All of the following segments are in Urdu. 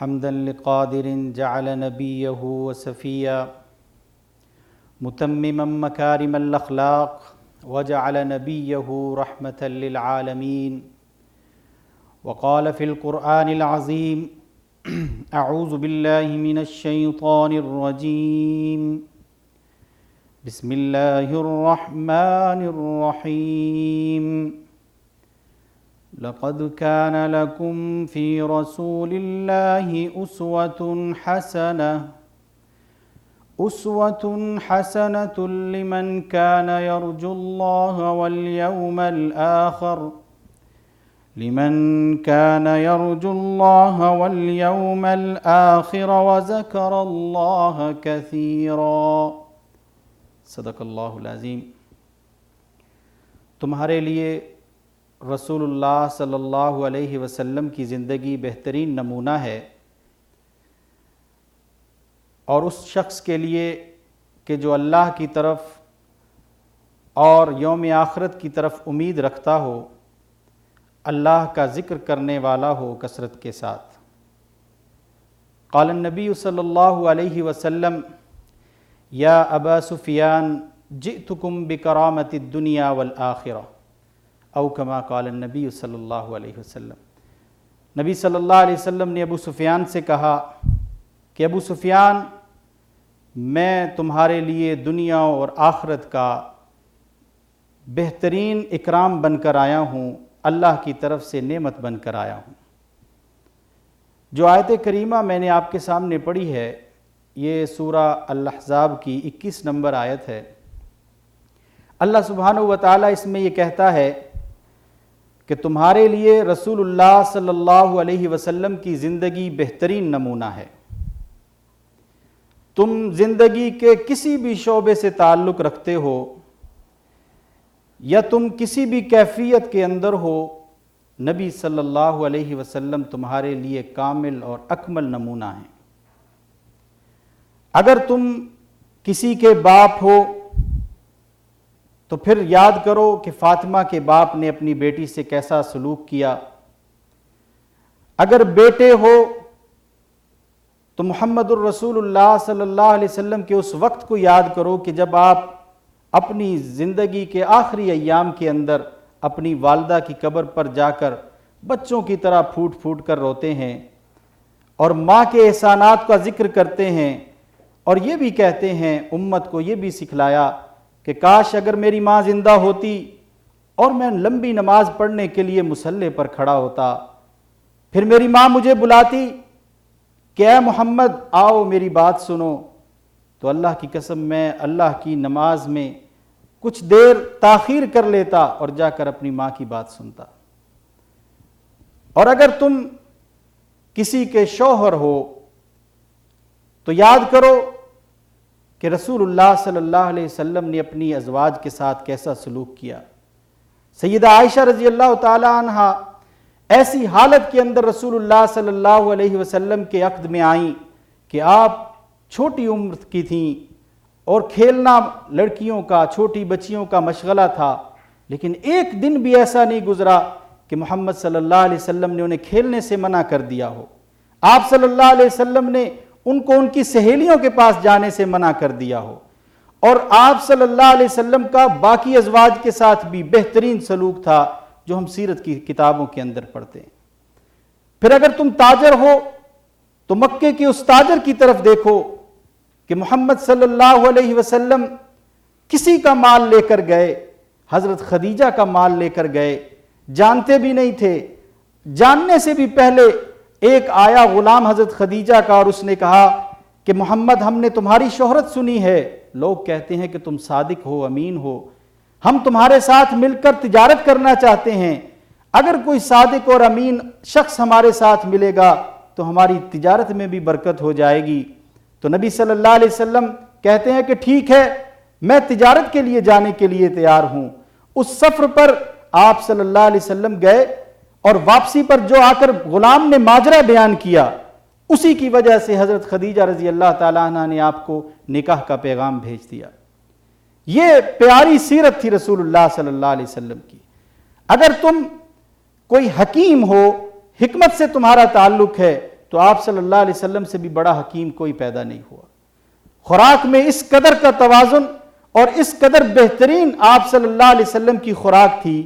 حمدا لقادر جعل نبيه وسفيا متمما مكارم الأخلاق وجعل نبيه رحمة للعالمين وقال في القرآن العظيم أعوذ بالله من الشيطان الرجيم بسم الله الرحمن الرحيم لقد كان لكم في رسول الله أسوة حسنة لمن كان يرجو الله واليوم الآخر وذكر الله كثيرا صدق اللہ العظیم۔ تمہارے لیے رسول اللہ صلی اللہ علیہ وسلم کی زندگی بہترین نمونہ ہے، اور اس شخص کے لیے کہ جو اللہ کی طرف اور یوم آخرت کی طرف امید رکھتا ہو، اللہ کا ذکر کرنے والا ہو کثرت کے ساتھ۔ قال النبی صلی اللہ علیہ وسلم یا ابا سفیان جئتکم بکرامت الدنیا والآخرہ، او کما قال النبی صلی اللہ علیہ وسلم۔ نبی صلی اللہ علیہ وسلم نے ابو سفیان سے کہا کہ ابو سفیان، میں تمہارے لیے دنیا اور آخرت کا بہترین اکرام بن کر آیا ہوں، اللہ کی طرف سے نعمت بن کر آیا ہوں۔ جو آیت کریمہ میں نے آپ کے سامنے پڑھی ہے، یہ سورہ الاحزاب کی 21 نمبر آیت ہے۔ اللہ سبحانہ و تعالیٰ اس میں یہ کہتا ہے کہ تمہارے لیے رسول اللہ صلی اللہ علیہ وسلم کی زندگی بہترین نمونہ ہے۔ تم زندگی کے کسی بھی شعبے سے تعلق رکھتے ہو یا تم کسی بھی کیفیت کے اندر ہو، نبی صلی اللہ علیہ وسلم تمہارے لیے کامل اور اکمل نمونہ ہیں۔ اگر تم کسی کے باپ ہو تو پھر یاد کرو کہ فاطمہ کے باپ نے اپنی بیٹی سے کیسا سلوک کیا۔ اگر بیٹے ہو تو محمد الرسول اللہ صلی اللہ علیہ وسلم کے اس وقت کو یاد کرو کہ جب آپ اپنی زندگی کے آخری ایام کے اندر اپنی والدہ کی قبر پر جا کر بچوں کی طرح پھوٹ پھوٹ کر روتے ہیں اور ماں کے احسانات کا ذکر کرتے ہیں، اور یہ بھی کہتے ہیں، امت کو یہ بھی سکھلایا کہ کاش اگر میری ماں زندہ ہوتی اور میں لمبی نماز پڑھنے کے لیے مصلی پر کھڑا ہوتا، پھر میری ماں مجھے بلاتی کہ اے محمد آؤ میری بات سنو، تو اللہ کی قسم میں اللہ کی نماز میں کچھ دیر تاخیر کر لیتا اور جا کر اپنی ماں کی بات سنتا۔ اور اگر تم کسی کے شوہر ہو تو یاد کرو کہ رسول اللہ صلی اللہ علیہ وسلم نے اپنی ازواج کے ساتھ کیسا سلوک کیا۔ سیدہ عائشہ رضی اللہ تعالی عنہا ایسی حالت کے اندر رسول اللہ صلی اللہ علیہ وسلم کے عقد میں آئیں کہ آپ چھوٹی عمر کی تھیں اور کھیلنا لڑکیوں کا، چھوٹی بچیوں کا مشغلہ تھا، لیکن ایک دن بھی ایسا نہیں گزرا کہ محمد صلی اللہ علیہ وسلم نے انہیں کھیلنے سے منع کر دیا ہو۔ آپ صلی اللہ علیہ وسلم نے ان کو ان کی سہیلیوں کے پاس جانے سے منع کر دیا ہو، اور آپ صلی اللہ علیہ وسلم کا باقی ازواج کے ساتھ بھی بہترین سلوک تھا جو ہم سیرت کی کتابوں کے اندر پڑھتے ہیں۔ پھر اگر تم تاجر ہو تو مکے کے اس تاجر کی طرف دیکھو کہ محمد صلی اللہ علیہ وسلم کسی کا مال لے کر گئے، حضرت خدیجہ کا مال لے کر گئے، جانتے بھی نہیں تھے، جاننے سے بھی پہلے ایک آیا غلام حضرت خدیجہ کا اور اس نے کہا کہ محمد ہم نے تمہاری شہرت سنی ہے، لوگ کہتے ہیں کہ تم صادق ہو، امین ہو، ہم تمہارے ساتھ مل کر تجارت کرنا چاہتے ہیں، اگر کوئی صادق اور امین شخص ہمارے ساتھ ملے گا تو ہماری تجارت میں بھی برکت ہو جائے گی۔ تو نبی صلی اللہ علیہ وسلم کہتے ہیں کہ ٹھیک ہے، میں تجارت کے لیے جانے کے لیے تیار ہوں۔ اس سفر پر آپ صلی اللہ علیہ وسلم گئے اور واپسی پر جو آ کر غلام نے ماجرا بیان کیا، اسی کی وجہ سے حضرت خدیجہ رضی اللہ تعالیٰ عنہ نے آپ کو نکاح کا پیغام بھیج دیا۔ یہ پیاری سیرت تھی رسول اللہ صلی اللہ علیہ وسلم کی۔ اگر تم کوئی حکیم ہو، حکمت سے تمہارا تعلق ہے، تو آپ صلی اللہ علیہ وسلم سے بھی بڑا حکیم کوئی پیدا نہیں ہوا۔ خوراک میں اس قدر کا توازن اور اس قدر بہترین آپ صلی اللہ علیہ وسلم کی خوراک تھی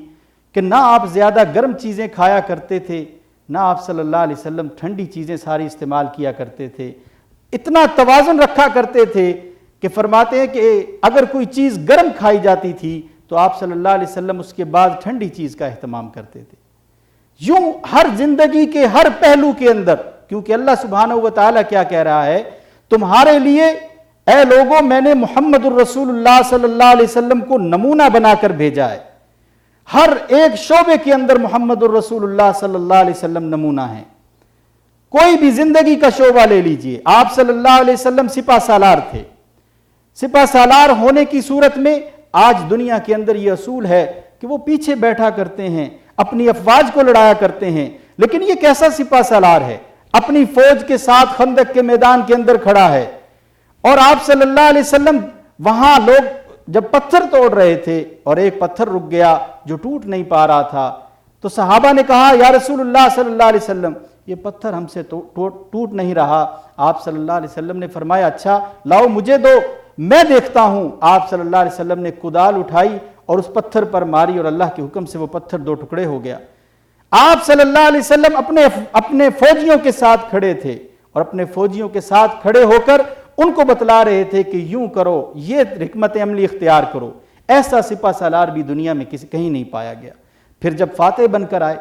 کہ نہ آپ زیادہ گرم چیزیں کھایا کرتے تھے، نہ آپ صلی اللہ علیہ وسلم ٹھنڈی چیزیں ساری استعمال کیا کرتے تھے۔ اتنا توازن رکھا کرتے تھے کہ فرماتے ہیں کہ اگر کوئی چیز گرم کھائی جاتی تھی تو آپ صلی اللہ علیہ وسلم اس کے بعد ٹھنڈی چیز کا اہتمام کرتے تھے۔ یوں ہر زندگی کے ہر پہلو کے اندر، کیونکہ اللہ سبحانہ و تعالیٰ کیا کہہ رہا ہے، تمہارے لیے اے لوگوں میں نے محمد الرسول اللہ صلی اللہ علیہ وسلم کو نمونہ بنا کر بھیجا ہے۔ ہر ایک شعبے کے اندر محمد الرسول اللہ صلی اللہ علیہ وسلم نمونہ ہیں۔ کوئی بھی زندگی کا شعبہ لے لیجئے، آپ صلی اللہ علیہ وسلم سپہ سالار تھے۔ سپہ سالار ہونے کی صورت میں آج دنیا کے اندر یہ اصول ہے کہ وہ پیچھے بیٹھا کرتے ہیں، اپنی افواج کو لڑایا کرتے ہیں، لیکن یہ کیسا سپہ سالار ہے؟ اپنی فوج کے ساتھ خندق کے میدان کے اندر کھڑا ہے، اور آپ صلی اللہ علیہ وسلم وہاں لوگ جب پتھر توڑ رہے تھے اور ایک پتھر رک گیا جو ٹوٹ نہیں پا رہا تھا، تو صحابہ نے کہا یا رسول اللہ صلی اللہ علیہ وسلم یہ پتھر ہم سے ٹوٹ نہیں رہا۔ آپ صلی اللہ علیہ وسلم نے فرمایا اچھا لاؤ مجھے دو، میں دیکھتا ہوں۔ آپ صلی اللہ علیہ وسلم نے کدال اٹھائی اور اس پتھر پر ماری، اور اللہ کے حکم سے وہ پتھر دو ٹکڑے ہو گیا۔ آپ صلی اللہ علیہ وسلم اپنے فوجیوں کے ساتھ کھڑے تھے، اور اپنے فوجیوں کے ساتھ کھڑے ہو کر ان کو بتلا رہے تھے کہ یوں کرو، یہ حکمت عملی اختیار کرو۔ ایسا سپہ سالار بھی دنیا میں کہیں نہیں پایا گیا۔ پھر جب فاتح بن کر آئے،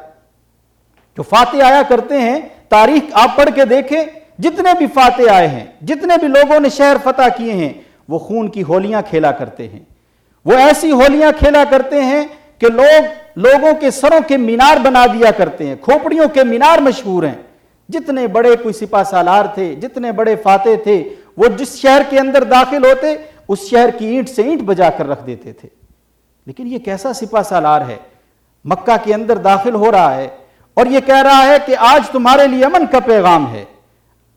جو فاتح آیا کرتے ہیں، تاریخ آپ پڑھ کے دیکھیں، جتنے بھی فاتح آئے ہیں، جتنے بھی لوگوں نے شہر فتح کیے ہیں، وہ خون کی ہولیاں کھیلا کرتے ہیں۔ وہ ایسی ہولیاں کھیلا کرتے ہیں کہ لوگوں کے سروں کے مینار بنا دیا کرتے ہیں، کھوپڑیوں کے مینار مشہور ہیں۔ جتنے بڑے کوئی سپہ سالار تھے، جتنے بڑے فاتح تھے، وہ جس شہر کے اندر داخل ہوتے اس شہر کی اینٹ سے اینٹ بجا کر رکھ دیتے تھے۔ لیکن یہ کیسا سپہ سالار ہے؟ مکہ کے اندر داخل ہو رہا ہے اور یہ کہہ رہا ہے کہ آج تمہارے لیے امن کا پیغام ہے۔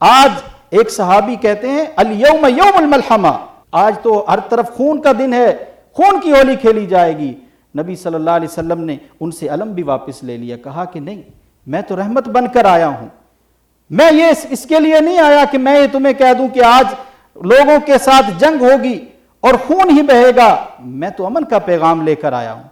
آج ایک صحابی کہتے ہیں الیوم یوم الملحمہ، آج تو ہر طرف خون کا دن ہے، خون کی ہولی کھیلی جائے گی۔ نبی صلی اللہ علیہ وسلم نے ان سے علم بھی واپس لے لیا، کہا کہ نہیں، میں تو رحمت بن کر آیا ہوں، میں یہ اس کے لیے نہیں آیا کہ میں یہ تمہیں کہہ دوں کہ آج لوگوں کے ساتھ جنگ ہوگی اور خون ہی بہے گا، میں تو امن کا پیغام لے کر آیا ہوں۔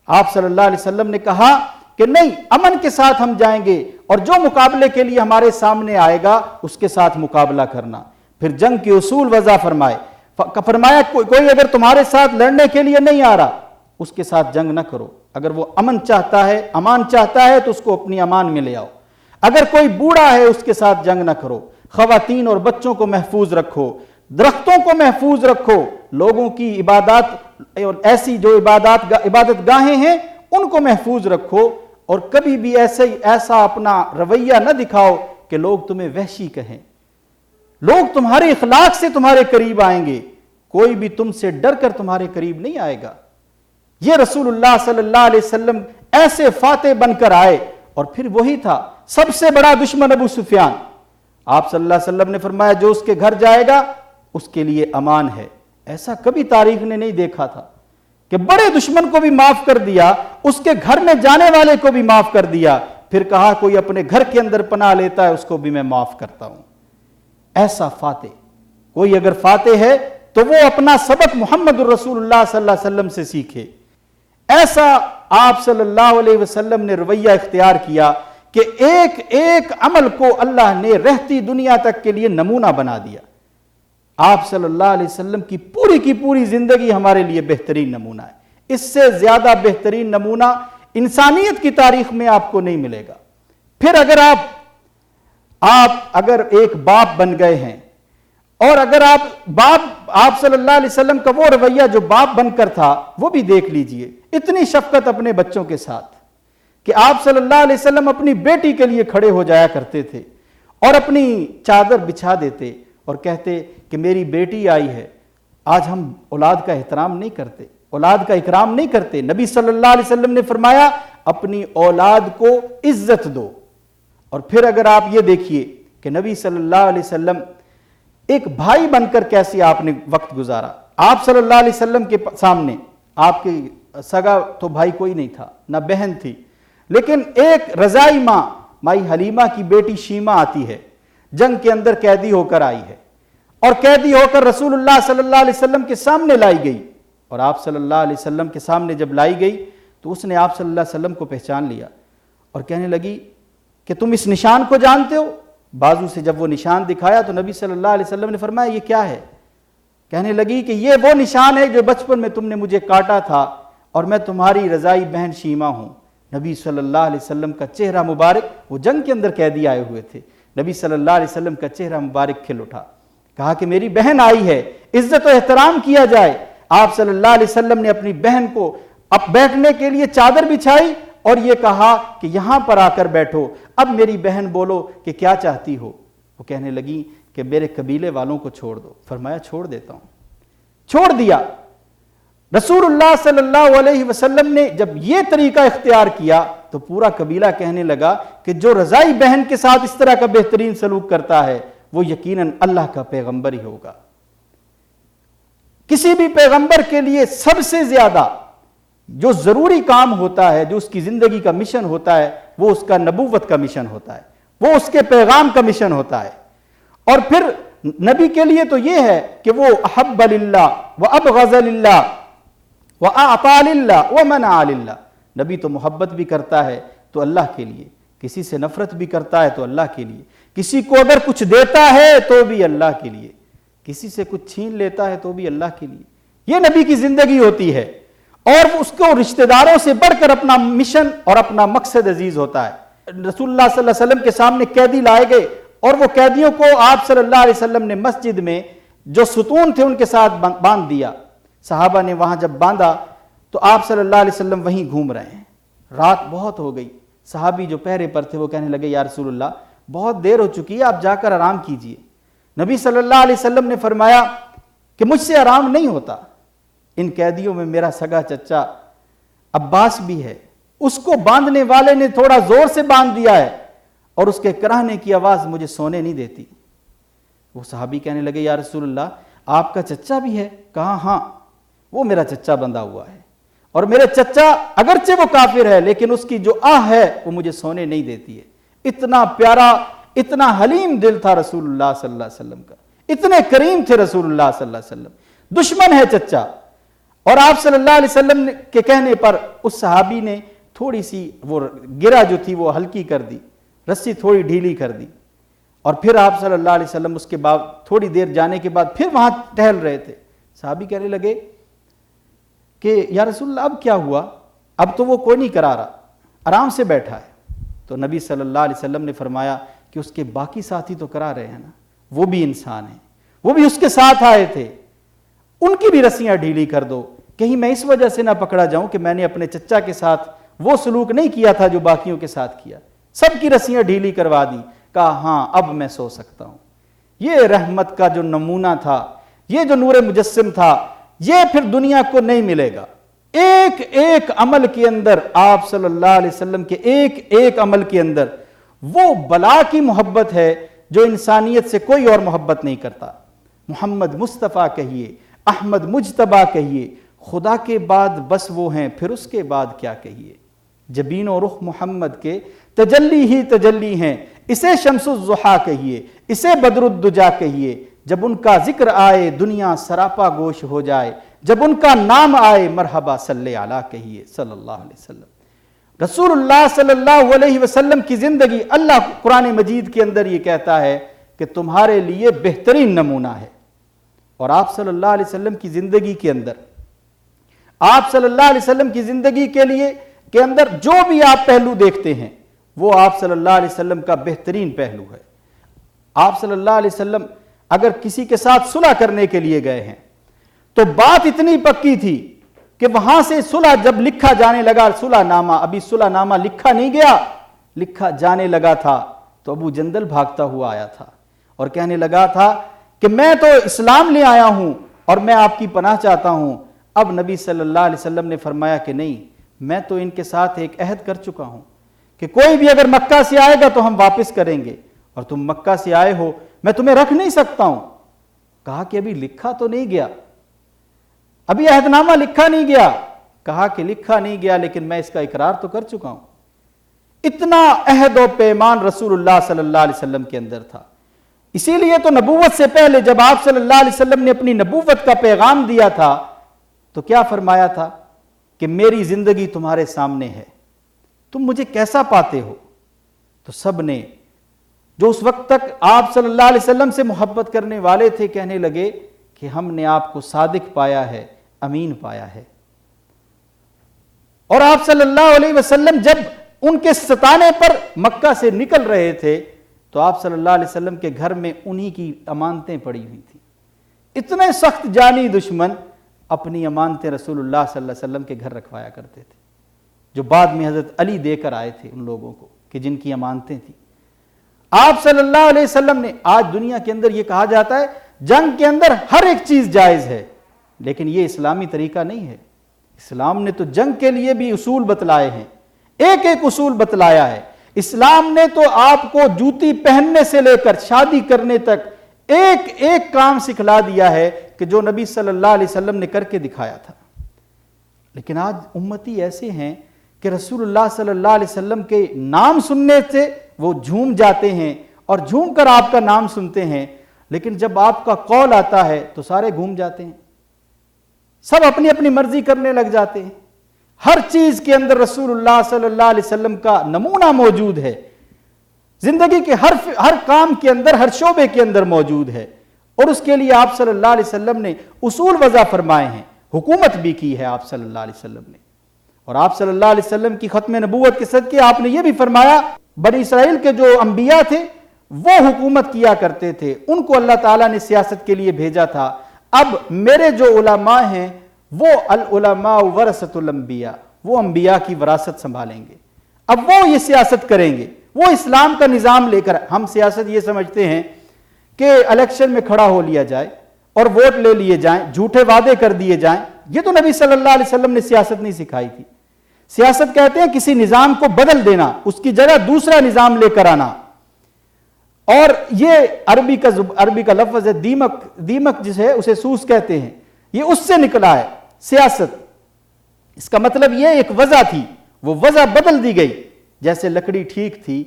آپ صلی اللہ علیہ وسلم نے کہا کہ نہیں، امن کے ساتھ ہم جائیں گے، اور جو مقابلے کے لیے ہمارے سامنے آئے گا اس کے ساتھ مقابلہ کرنا۔ پھر جنگ کے اصول وضع فرمایا کوئی اگر تمہارے ساتھ لڑنے کے لیے نہیں آ رہا اس کے ساتھ جنگ نہ کرو، اگر وہ امن چاہتا ہے، امان چاہتا ہے تو اس کو اپنی امان میں لے آؤ۔ اگر کوئی بوڑھا ہے اس کے ساتھ جنگ نہ کرو، خواتین اور بچوں کو محفوظ رکھو، درختوں کو محفوظ رکھو، لوگوں کی عبادات اور ایسی جو عبادت گاہیں ہیں ان کو محفوظ رکھو، اور کبھی بھی ایسا اپنا رویہ نہ دکھاؤ کہ لوگ تمہیں وحشی کہیں۔ لوگ تمہارے اخلاق سے تمہارے قریب آئیں گے، کوئی بھی تم سے ڈر کر تمہارے قریب نہیں آئے گا۔ یہ رسول اللہ صلی اللہ علیہ وسلم ایسے فاتح بن کر آئے، اور پھر وہی تھا سب سے بڑا دشمن ابو سفیان۔ آپ صلی اللہ علیہ وسلم نے فرمایا جو اس کے گھر جائے گا اس کے لیے امان ہے۔ ایسا کبھی تاریخ نے نہیں دیکھا تھا کہ بڑے دشمن کو بھی معاف کر دیا، اس کے گھر میں جانے والے کو بھی معاف کر دیا، پھر کہا کوئی اپنے گھر کے اندر پناہ لیتا ہے اس کو بھی میں معاف کرتا ہوں۔ ایسا فاتح کوئی اگر فاتح ہے تو وہ اپنا سبق محمد الرسول اللہ صلی اللہ علیہ وسلم سے سیکھے۔ ایسا آپ صلی اللہ علیہ وسلم نے رویہ اختیار کیا کہ ایک ایک عمل کو اللہ نے رہتی دنیا تک کے لیے نمونہ بنا دیا۔ آپ صلی اللہ علیہ وسلم کی پوری زندگی ہمارے لیے بہترین نمونہ ہے۔ اس سے زیادہ بہترین نمونہ انسانیت کی تاریخ میں آپ کو نہیں ملے گا۔ پھر اگر اگر ایک باپ بن گئے ہیں، اور اگر آپ صلی اللہ علیہ وسلم کا وہ رویہ جو باپ بن کر تھا وہ بھی دیکھ لیجئے، اتنی شفقت اپنے بچوں کے ساتھ کہ آپ صلی اللہ علیہ وسلم اپنی بیٹی کے لیے کھڑے ہو جایا کرتے تھے اور اپنی چادر بچھا دیتے اور کہتے کہ میری بیٹی آئی ہے۔ آج ہم اولاد کا احترام نہیں کرتے، اولاد کا اکرام نہیں کرتے۔ نبی صلی اللہ علیہ وسلم نے فرمایا اپنی اولاد کو عزت دو۔ اور پھر اگر آپ یہ دیکھیے کہ نبی صلی اللہ علیہ وسلم ایک بھائی بن کر کیسے آپ نے وقت گزارا۔ آپ صلی اللہ علیہ وسلم کے سامنے آپ کے سگا تو بھائی کوئی نہیں تھا، نہ بہن تھی، لیکن ایک رضائی ماں مائی حلیمہ کی بیٹی شیمہ آتی ہے جنگ کے اندر قیدی ہو کر آئی ہے اور قیدی ہو کر رسول اللہ صلی اللہ علیہ وسلم کے سامنے لائی گئی، اور آپ صلی اللہ علیہ وسلم کے سامنے جب لائی گئی تو اس نے آپ صلی اللہ علیہ وسلم کو پہچان لیا اور کہنے لگی کہ تم اس نشان کو جانتے ہو؟ بازو سے جب وہ نشان دکھایا تو نبی صلی اللہ علیہ وسلم نے فرمایا یہ کیا ہے؟ کہنے لگی کہ یہ وہ نشان ہے جو بچپن میں تم نے مجھے کاٹا تھا اور میں تمہاری رضائی بہن شیمہ ہوں۔ نبی صلی اللہ علیہ وسلم کا چہرہ مبارک، وہ جنگ کے اندر قیدی آئے ہوئے تھے، نبی صلی اللہ علیہ وسلم کا چہرہ مبارک کھل اٹھا، کہا کہ میری بہن آئی ہے، عزت و احترام کیا جائے۔ آپ صلی اللہ علیہ وسلم نے اپنی بہن کو اب بیٹھنے کے لیے چادر بچھائی اور یہ کہا کہ یہاں پر آ کر بیٹھو، اب میری بہن بولو کہ کیا چاہتی ہو؟ وہ کہنے لگی کہ میرے قبیلے والوں کو چھوڑ دو۔ فرمایا چھوڑ دیتا ہوں، چھوڑ دیا۔ رسول اللہ صلی اللہ علیہ وسلم نے جب یہ طریقہ اختیار کیا تو پورا قبیلہ کہنے لگا کہ جو رضائی بہن کے ساتھ اس طرح کا بہترین سلوک کرتا ہے وہ یقیناً اللہ کا پیغمبر ہی ہوگا۔ کسی بھی پیغمبر کے لیے سب سے زیادہ جو ضروری کام ہوتا ہے، جو اس کی زندگی کا مشن ہوتا ہے، وہ اس کا نبوت کا مشن ہوتا ہے، وہ اس کے پیغام کا مشن ہوتا ہے۔ اور پھر نبی کے لیے تو یہ ہے کہ وہ احب للہ وابغض للہ واعطى للہ ومنع للہ، نبی تو محبت بھی کرتا ہے تو اللہ کے لیے، کسی سے نفرت بھی کرتا ہے تو اللہ کے لیے، کسی کو اگر کچھ دیتا ہے تو بھی اللہ کے لیے، کسی سے کچھ چھین لیتا ہے تو بھی اللہ کے لیے۔ یہ نبی کی زندگی ہوتی ہے اور اس کو رشتہ داروں سے بڑھ کر اپنا مشن اور اپنا مقصد عزیز ہوتا ہے۔ رسول اللہ صلی اللہ علیہ وسلم کے سامنے قیدی لائے گئے اور وہ قیدیوں کو آپ صلی اللہ علیہ وسلم نے مسجد میں جو ستون تھے ان کے ساتھ باندھ دیا۔ صحابہ نے وہاں جب باندھا تو آپ صلی اللہ علیہ وسلم وہیں گھوم رہے ہیں، رات بہت ہو گئی، صحابی جو پہرے پر تھے وہ کہنے لگے یا رسول اللہ بہت دیر ہو چکی ہے، آپ جا کر آرام کیجئے۔ نبی صلی اللہ علیہ وسلم نے فرمایا کہ مجھ سے آرام نہیں ہوتا، ان قیدیوں میں میرا سگا چچا عباس بھی ہے، اس کو باندھنے والے نے تھوڑا زور سے باندھ دیا ہے اور اس کے کراہنے کی آواز مجھے سونے نہیں دیتی۔ وہ صحابی کہنے لگے یا رسول اللہ آپ کا چچا بھی ہے؟ کہا ہاں وہ میرا چچا بندھا ہوا ہے، اور میرے چچا اگرچہ وہ کافر ہے لیکن اس کی جو آہ ہے وہ مجھے سونے نہیں دیتی ہے۔ اتنا پیارا، اتنا حلیم دل تھا رسول اللہ صلی اللہ علیہ وسلم کا، اتنے کریم تھے رسول اللہ صلی اللہ علیہ وسلم۔ دشمن ہے چچا، اور آپ صلی اللہ علیہ وسلم کے کہنے پر اس صحابی نے تھوڑی سی وہ گرہ جو تھی وہ ہلکی کر دی، رسی تھوڑی ڈھیلی کر دی، اور پھر آپ صلی اللہ علیہ وسلم اس کے بعد تھوڑی دیر جانے کے بعد پھر وہاں ٹہل رہے تھے۔ صحابی کہنے لگے کہ یا رسول اللہ اب کیا ہوا؟ اب تو وہ کوئی نہیں کرا رہا، آرام سے بیٹھا ہے۔ تو نبی صلی اللہ علیہ وسلم نے فرمایا کہ اس کے باقی ساتھی تو کرا رہے ہیں نا، وہ بھی انسان ہیں، وہ بھی اس کے ساتھ آئے تھے، ان کی بھی رسیاں ڈھیلی کر دو، کہیں میں اس وجہ سے نہ پکڑا جاؤں کہ میں نے اپنے چچا کے ساتھ وہ سلوک نہیں کیا تھا جو باقیوں کے ساتھ کیا۔ سب کی رسیاں ڈھیلی کروا دی، کہا ہاں اب میں سو سکتا ہوں۔ یہ رحمت کا جو نمونہ تھا، یہ جو نور مجسم تھا، یہ پھر دنیا کو نہیں ملے گا۔ ایک ایک عمل کے اندر آپ صلی اللہ علیہ وسلم کے ایک ایک عمل کے اندر وہ بلا کی محبت ہے جو انسانیت سے کوئی اور محبت نہیں کرتا۔ محمد مصطفیٰ کہیے، احمد مجتبیٰ کہیے، خدا کے بعد بس وہ ہیں، پھر اس کے بعد کیا کہیے۔ جبین و رخ محمد کے تجلی ہی تجلی ہیں، اسے شمس الضحیٰ کہیے، اسے بدر الدجا کہیے۔ جب ان کا ذکر آئے دنیا سراپا گوش ہو جائے، جب ان کا نام آئے مرحبا صلی علیہ کہیے صلی اللہ علیہ وسلم۔ رسول اللہ صلی اللہ علیہ وسلم کی زندگی، اللہ قرآن مجید کے اندر یہ کہتا ہے کہ تمہارے لیے بہترین نمونہ ہے۔ اور آپ صلی اللہ علیہ وسلم کی زندگی کے اندر، آپ صلی اللہ علیہ وسلم کی زندگی کے اندر جو بھی آپ پہلو دیکھتے ہیں وہ آپ صلی اللہ علیہ وسلم کا بہترین پہلو ہے۔ آپ صلی اللہ علیہ وسلم اگر کسی کے ساتھ صلح کرنے کے لیے گئے ہیں تو بات اتنی پکی تھی کہ وہاں سے صلح جب لکھا جانے لگا، صلح نامہ، ابھی صلح نامہ لکھا نہیں گیا، لکھا جانے لگا تھا، تو ابو جندل بھاگتا ہوا آیا تھا اور کہنے لگا تھا کہ میں تو اسلام لے آیا ہوں اور میں آپ کی پناہ چاہتا ہوں۔ اب نبی صلی اللہ علیہ وسلم نے فرمایا کہ نہیں، میں تو ان کے ساتھ ایک عہد کر چکا ہوں کہ کوئی بھی اگر مکہ سے آئے گا تو ہم واپس کریں گے، اور تم مکہ سے آئے ہو میں تمہیں رکھ نہیں سکتا ہوں۔ کہا کہ ابھی لکھا تو نہیں گیا، ابھی عہد نامہ لکھا نہیں گیا۔ کہا کہ لکھا نہیں گیا لیکن میں اس کا اقرار تو کر چکا ہوں۔ اتنا عہد و پیمان رسول اللہ صلی اللہ علیہ وسلم کے اندر تھا اسی لیے تو نبوت سے پہلے جب آپ صلی اللہ علیہ وسلم نے اپنی نبوت کا پیغام دیا تھا تو کیا فرمایا تھا کہ میری زندگی تمہارے سامنے ہے، تم مجھے کیسا پاتے ہو؟ تو سب نے جو اس وقت تک آپ صلی اللہ علیہ وسلم سے محبت کرنے والے تھے کہنے لگے کہ ہم نے آپ کو صادق پایا ہے، امین پایا ہے۔ اور آپ صلی اللہ علیہ وسلم جب ان کے ستانے پر مکہ سے نکل رہے تھے تو آپ صلی اللہ علیہ وسلم کے گھر میں انہی کی امانتیں پڑی ہوئی تھیں۔ اتنے سخت جانی دشمن اپنی امانتیں رسول اللہ صلی اللہ علیہ وسلم کے گھر رکھوایا کرتے تھے، جو بعد میں حضرت علی دے کر آئے تھے ان لوگوں کو کہ جن کی امانتیں تھیں۔ آپ صلی اللہ علیہ وسلم نے، آج دنیا کے اندر یہ کہا جاتا ہے جنگ کے اندر ہر ایک چیز جائز ہے، لیکن یہ اسلامی طریقہ نہیں ہے۔ اسلام نے تو جنگ کے لیے بھی اصول بتلائے ہیں، ایک ایک اصول بتلایا ہے۔ اسلام نے تو آپ کو جوتی پہننے سے لے کر شادی کرنے تک ایک ایک کام سکھلا دیا ہے کہ جو نبی صلی اللہ علیہ وسلم نے کر کے دکھایا تھا۔ لیکن آج امتی ایسے ہیں کہ رسول اللہ صلی اللہ علیہ وسلم کے نام سننے سے وہ جھوم جاتے ہیں اور جھوم کر آپ کا نام سنتے ہیں، لیکن جب آپ کا قول آتا ہے تو سارے گھوم جاتے ہیں، سب اپنی اپنی مرضی کرنے لگ جاتے ہیں۔ ہر چیز کے اندر رسول اللہ صلی اللہ علیہ وسلم کا نمونہ موجود ہے، زندگی کے ہر کام کے اندر، ہر شعبے کے اندر موجود ہے، اور اس کے لیے آپ صلی اللہ علیہ وسلم نے اصول وضع فرمائے ہیں، حکومت بھی کی ہے آپ صلی اللہ علیہ وسلم نے۔ اور آپ صلی اللہ علیہ وسلم کی ختم نبوت کے صدقے آپ نے یہ بھی فرمایا بنی اسرائیل کے جو انبیاء تھے وہ حکومت کیا کرتے تھے، ان کو اللہ تعالیٰ نے سیاست کے لیے بھیجا تھا۔ اب میرے جو علماء ہیں وہ العلماء ورثۃ الانبیاء، وہ انبیاء کی وراثت سنبھالیں گے، اب وہ یہ سیاست کریں گے، وہ اسلام کا نظام لے کر۔ ہم سیاست یہ سمجھتے ہیں کہ الیکشن میں کھڑا ہو لیا جائے اور ووٹ لے لیے جائیں، جھوٹے وعدے کر دیے جائیں، یہ تو نبی صلی اللہ علیہ وسلم نے سیاست نہیں سکھائی تھی۔ سیاست کہتے ہیں کسی نظام کو بدل دینا، اس کی جگہ دوسرا نظام لے کر آنا۔ اور یہ عربی کا لفظ ہے دیمک، دیمک جس ہے اسے سوس کہتے ہیں، یہ اس سے نکلا ہے سیاست۔ اس کا مطلب یہ ایک وضع تھی، وہ وضع بدل دی گئی، جیسے لکڑی ٹھیک تھی،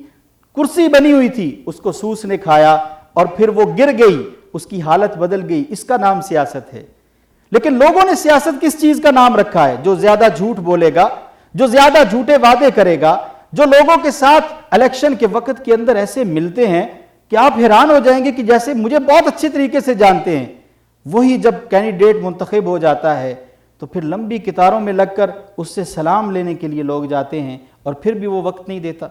کرسی بنی ہوئی تھی، اس کو سوس نے کھایا اور پھر وہ گر گئی، اس کی حالت بدل گئی، اس کا نام سیاست ہے۔ لیکن لوگوں نے سیاست کس چیز کا نام رکھا ہے؟ جو زیادہ جھوٹ بولے گا، جو زیادہ جھوٹے وعدے کرے گا، جو لوگوں کے ساتھ الیکشن کے وقت کے اندر ایسے ملتے ہیں کہ آپ حیران ہو جائیں گے کہ جیسے مجھے بہت اچھے طریقے سے جانتے ہیں، وہی جب کینڈیڈیٹ منتخب ہو جاتا ہے تو پھر لمبی قطاروں میں لگ کر اس سے سلام لینے کے لیے لوگ جاتے ہیں اور پھر بھی وہ وقت نہیں دیتا۔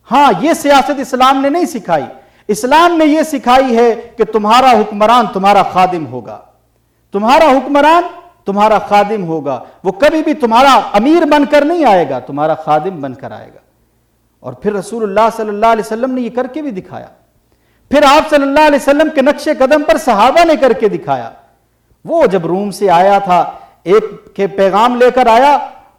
ہاں، یہ سیاست اسلام نے نہیں سکھائی۔ اسلام نے یہ سکھائی ہے کہ تمہارا حکمران تمہارا خادم ہوگا، تمہارا حکمران تمہارا خادم ہوگا، وہ کبھی بھی تمہارا امیر بن کر نہیں آئے گا، تمہارا خادم بن کر آئے گا۔ اور پھر رسول اللہ صلی اللہ علیہ وسلم نے یہ کر کے بھی دکھایا۔ پھر آپ صلی اللہ علیہ وسلم کے نقش قدم پر صحابہ نے کر کے دکھایا۔ وہ جب روم سے آیا تھا، ایک کے پیغام لے کر آیا،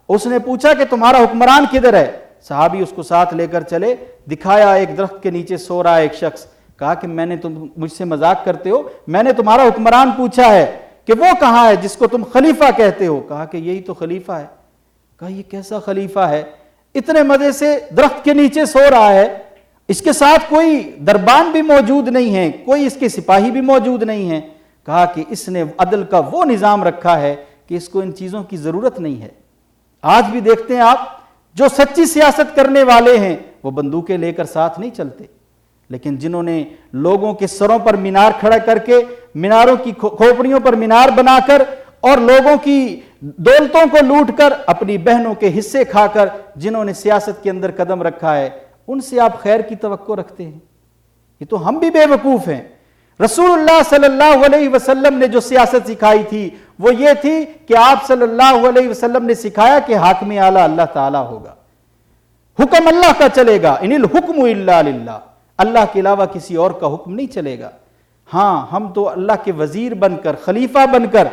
اس نے پوچھا کہ تمہارا حکمران کدھر ہے؟ صحابی اس کو ساتھ لے کر چلے، دکھایا ایک درخت کے نیچے سو رہا ہے ایک شخص، کہا کہ میں نے تم مجھ سے مذاق کرتے ہو، میں نے تمہارا حکمران پوچھا ہے کہ وہ کہاں ہے جس کو تم خلیفہ کہتے ہو؟ کہا کہ یہی تو خلیفہ ہے۔ کہا یہ کیسا خلیفہ ہے؟ اتنے مزے سے درخت کے نیچے سو رہا ہے، اس کے ساتھ کوئی دربان بھی موجود نہیں ہے، کوئی اس کے سپاہی بھی موجود نہیں ہے۔ کہا کہ اس نے عدل کا وہ نظام رکھا ہے کہ اس کو ان چیزوں کی ضرورت نہیں ہے۔ آج بھی دیکھتے ہیں آپ، جو سچی سیاست کرنے والے ہیں وہ بندوقیں لے کر ساتھ نہیں چلتے، لیکن جنہوں نے لوگوں کے سروں پر مینار کھڑا کر کے، میناروں کی کھوپڑیوں پر مینار بنا کر اور لوگوں کی دولتوں کو لوٹ کر، اپنی بہنوں کے حصے کھا کر جنہوں نے سیاست کے اندر قدم رکھا ہے، ان سے آپ خیر کی توقع رکھتے ہیں؟ یہ تو ہم بھی بے وقوف ہیں۔ رسول اللہ صلی اللہ علیہ وسلم نے جو سیاست سکھائی تھی وہ یہ تھی کہ آپ صلی اللہ علیہ وسلم نے سکھایا کہ حاکم اعلیٰ اللہ تعالیٰ ہوگا، حکم اللہ کا چلے گا، ان الحکم الا للہ، اللہ کے علاوہ کسی اور کا حکم نہیں چلے گا۔ ہاں، ہم تو اللہ کے وزیر بن کر، خلیفہ بن کر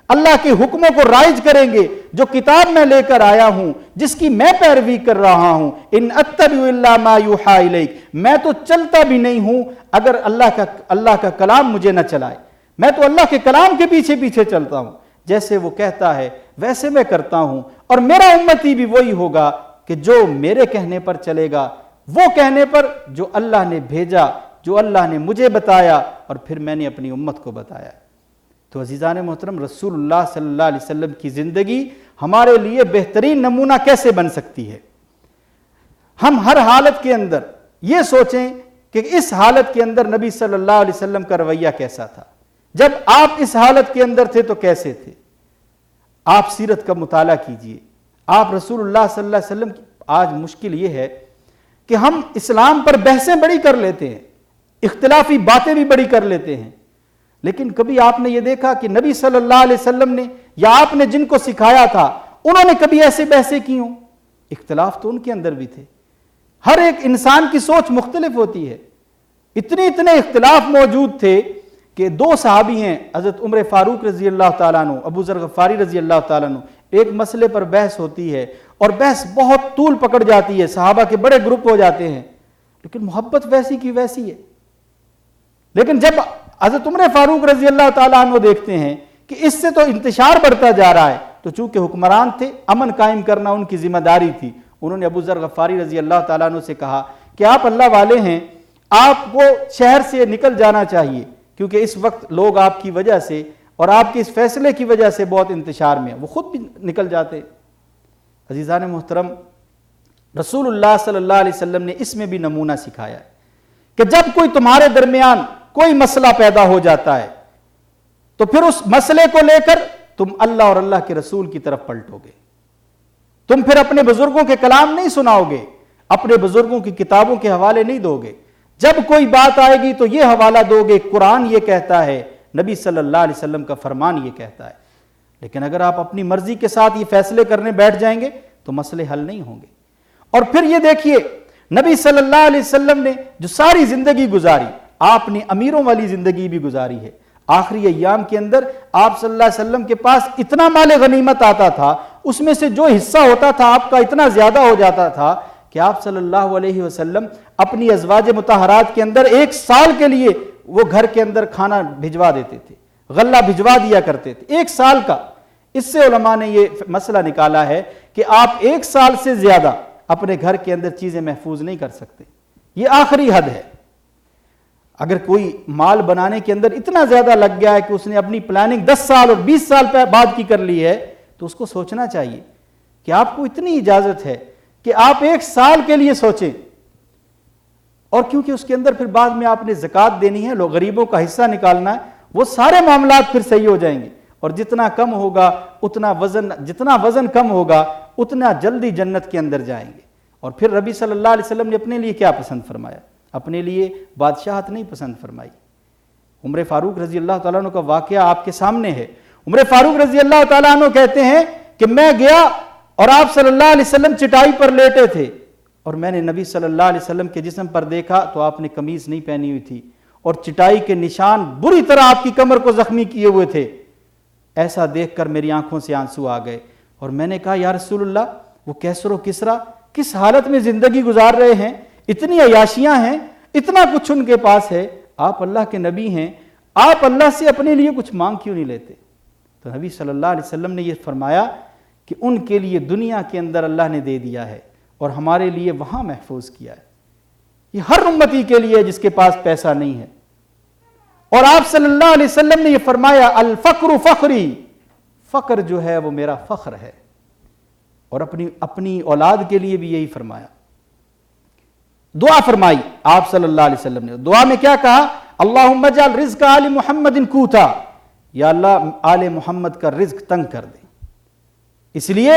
اللہ کے حکموں کو رائج کریں گے، جو کتاب میں لے کر آیا ہوں، جس کی میں پیروی کر رہا ہوں۔ ان اتبع الا ما یوحی الیک، میں تو چلتا بھی نہیں ہوں اگر اللہ کا کلام مجھے نہ چلائے، میں تو اللہ کے کلام کے پیچھے پیچھے چلتا ہوں، جیسے وہ کہتا ہے ویسے میں کرتا ہوں، اور میرا امتی بھی وہی ہوگا کہ جو میرے کہنے پر چلے گا، وہ کہنے پر جو اللہ نے بھیجا جو اللہ نے مجھے بتایا اور پھر میں نے اپنی امت کو بتایا۔ تو عزیزان محترم، رسول اللہ صلی اللہ علیہ وسلم کی زندگی ہمارے لیے بہترین نمونہ کیسے بن سکتی ہے؟ ہم ہر حالت کے اندر یہ سوچیں کہ اس حالت کے اندر نبی صلی اللہ علیہ وسلم کا رویہ کیسا تھا، جب آپ اس حالت کے اندر تھے تو کیسے تھے۔ آپ سیرت کا مطالعہ کیجئے، آپ رسول اللہ صلی اللہ علیہ وسلم کی۔ آج مشکل یہ ہے کہ ہم اسلام پر بحثیں بڑی کر لیتے ہیں، اختلافی باتیں بھی بڑی کر لیتے ہیں، لیکن کبھی آپ نے یہ دیکھا کہ نبی صلی اللہ علیہ وسلم نے یا آپ نے جن کو سکھایا تھا انہوں نے کبھی ایسے بحثیں کی ہوں؟ اختلاف تو ان کے اندر بھی تھے، ہر ایک انسان کی سوچ مختلف ہوتی ہے۔ اتنے اختلاف موجود تھے کہ دو صحابی ہیں، حضرت عمر فاروق رضی اللہ تعالیٰ عنہ، ابو ذر غفاری رضی اللہ تعالیٰ عنہ، ایک مسئلے پر بحث ہوتی ہے اور بحث بہت طول پکڑ جاتی ہے، صحابہ کے بڑے گروپ ہو جاتے ہیں، لیکن محبت ویسی کی ویسی ہے۔ لیکن جب حضرت عمر فاروق رضی اللہ تعالیٰ عنہ دیکھتے ہیں کہ اس سے تو انتشار بڑھتا جا رہا ہے، تو چونکہ حکمران تھے، امن قائم کرنا ان کی ذمہ داری تھی، انہوں نے ابو ذر غفاری رضی اللہ تعالیٰ عنہ سے کہا کہ آپ اللہ والے ہیں، آپ کو شہر سے نکل جانا چاہیے، کیونکہ اس وقت لوگ آپ کی وجہ سے اور آپ کے اس فیصلے کی وجہ سے بہت انتشار میں ہیں۔ وہ خود بھی نکل جاتے۔ عزیزان محترم، رسول اللہ صلی اللہ علیہ وسلم نے اس میں بھی نمونہ سکھایا ہے کہ جب کوئی تمہارے درمیان کوئی مسئلہ پیدا ہو جاتا ہے تو پھر اس مسئلے کو لے کر تم اللہ اور اللہ کے رسول کی طرف پلٹو گے، تم پھر اپنے بزرگوں کے کلام نہیں سناؤ گے، اپنے بزرگوں کی کتابوں کے حوالے نہیں دو گے، جب کوئی بات آئے گی تو یہ حوالہ دو گے، قرآن یہ کہتا ہے، نبی صلی اللہ علیہ وسلم کا فرمان یہ کہتا ہے۔ لیکن اگر آپ اپنی مرضی کے ساتھ یہ فیصلے کرنے بیٹھ جائیں گے تو مسئلے حل نہیں ہوں گے۔ اور پھر یہ دیکھیے، نبی صلی اللہ علیہ وسلم نے جو ساری زندگی گزاری، آپ نے امیروں والی زندگی بھی گزاری ہے۔ آخری ایام کے اندر آپ صلی اللہ علیہ وسلم کے پاس اتنا مال غنیمت آتا تھا، اس میں سے جو حصہ ہوتا تھا آپ کا اتنا زیادہ ہو جاتا تھا کہ آپ صلی اللہ علیہ وسلم اپنی ازواج مطہرات کے اندر 1 سال کے لیے وہ گھر کے اندر کھانا بھجوا دیتے تھے، غلہ بھجوا دیا کرتے تھے، 1 سال کا۔ اس سے علماء نے یہ مسئلہ نکالا ہے کہ آپ 1 سال سے زیادہ اپنے گھر کے اندر چیزیں محفوظ نہیں کر سکتے، یہ آخری حد ہے۔ اگر کوئی مال بنانے کے اندر اتنا زیادہ لگ گیا ہے کہ اس نے اپنی پلاننگ 10 سال اور 20 سال بعد کی کر لی ہے، تو اس کو سوچنا چاہیے کہ آپ کو اتنی اجازت ہے کہ آپ 1 سال کے لیے سوچیں، اور کیونکہ اس کے اندر پھر بعد میں آپ نے زکوٰۃ دینی ہے، لوگ غریبوں کا حصہ نکالنا ہے، وہ سارے معاملات پھر صحیح ہو جائیں گے، اور جتنا کم ہوگا جتنا وزن کم ہوگا اتنا جلدی جنت کے اندر جائیں گے۔ اور پھر نبی صلی اللہ علیہ وسلم نے اپنے لیے کیا پسند فرمایا؟ اپنے لیے بادشاہت نہیں پسند فرمائی۔ عمر فاروق رضی اللہ تعالیٰ عنہ کا واقعہ آپ کے سامنے ہے۔ عمر فاروق رضی اللہ تعالیٰ عنہ کہتے ہیں کہ میں گیا اور آپ صلی اللہ علیہ وسلم چٹائی پر لیٹے تھے، اور میں نے نبی صلی اللہ علیہ وسلم کے جسم پر دیکھا تو آپ نے قمیض نہیں پہنی ہوئی تھی، اور چٹائی کے نشان بری طرح آپ کی کمر کو زخمی کیے ہوئے تھے۔ ایسا دیکھ کر میری آنکھوں سے آنسو آ گئے، اور میں نے کہا یا رسول اللہ، وہ کیسر و کسرا کس حالت میں زندگی گزار رہے ہیں، اتنی عیاشیاں ہیں، اتنا کچھ ان کے پاس ہے، آپ اللہ کے نبی ہیں، آپ اللہ سے اپنے لیے کچھ مانگ کیوں نہیں لیتے؟ تو نبی صلی اللہ علیہ وسلم نے یہ فرمایا کہ ان کے لیے دنیا کے اندر اللہ نے دے دیا ہے اور ہمارے لیے وہاں محفوظ کیا ہے۔ یہ ہر امتی کے لیے جس کے پاس پیسہ نہیں ہے۔ اور آپ صلی اللہ علیہ وسلم نے یہ فرمایا الفقر فخری، فقر جو ہے وہ میرا فخر ہے، اور اپنی اولاد کے لیے بھی یہی فرمایا۔ دعا فرمائی آپ صلی اللہ علیہ وسلم نے، دعا میں کیا کہا؟ اللہم اجعل رزق آل محمد قوتا، یا اللہ آل محمد کا رزق تنگ کر دے، اس لیے